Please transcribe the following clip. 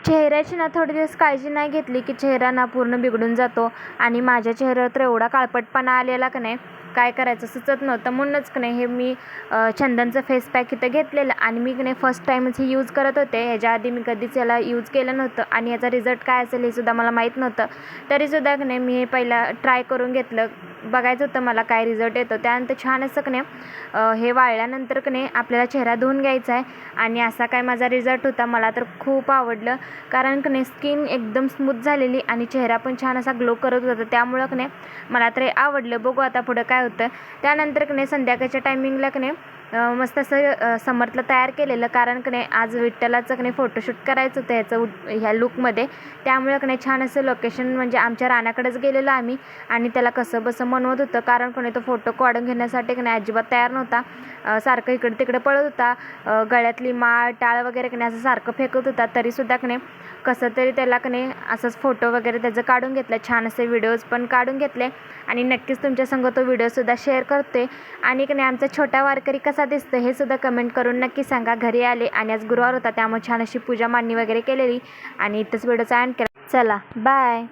चेहऱ्याची ना थोडे दिवस काळजी नाही घेतली की चेहरा ना पूर्ण बिघडून जातो आणि माझ्या चेहऱ्यावर तर एवढा काळपटपणा आलेला की नाही, काय करायचं सुचत नव्हतं. म्हणूनच की नाही हे मी चंदनचं फेस पॅक इथं घेतलेलं आणि मी की नाही फर्स्ट टाईमच हे यूज करत होते. ह्याच्या आधी मी कधीच याला यूज केलं नव्हतं आणि याचा रिझल्ट काय असेल हे सुद्धा मला माहीत नव्हतं. तरीसुद्धा की नाही मी हे पहिला ट्राय करून घेतलं. बघायचं होतं मला काय रिझल्ट येतो. त्यानंतर छान असं की नाही हे वाळल्यानंतर की नाही आपल्याला चेहरा धुवून घ्यायचा आहे आणि असा काय माझा रिझल्ट होता. मला तर खूप आवडलं, कारण की नाही स्किन एकदम स्मूथ झालेली आणि चेहरा पण छान असा ग्लो करत होता. त्यामुळं की नाही मला तर आवडलं. बघू आता पुढं काय होतं. त्यानंतर की नाही संध्याकाळच्या टायमिंगला की नाही मस्त असं समर्थला तयार केलेलं, कारण की नाही आज विठ्ठलाचं की नाही फोटोशूट करायचं होतं ह्या लुकमध्ये. त्यामुळं की नाही छान असं लोकेशन म्हणजे आमच्या रानाकडेच गेलेलो आम्ही आणि त्याला कसं बसं म्हणवत होतं, कारण की नाही तो फोटो काढून घेण्यासाठी की नाही अजिबात तयार नव्हता. सारखं इकडे तिकडे पळत होता. गळ्यातली माळ टाळ वगैरे की नाही असं सारखं फेकत होता. तरीसुद्धा की नाही कसं तरी त्याला की नाही असंच फोटो वगैरे त्याचं काढून घेतलं. छान असे व्हिडिओज पण काढून घेतले आणि नक्कीच तुमच्यासंग तो व्हिडिओसुद्धा शेअर करते. आणि की नाही आमचा छोटा वारकरी कसा दिसतो हे सुद्धा कमेंट करून नक्की सांगा. घरी आले आणि आज गुरुवार होता त्यामुळे छान अशी पूजा मांडणी वगैरे केलेली आणि इथंच व्हिडिओचा एंड केला. चला बाय.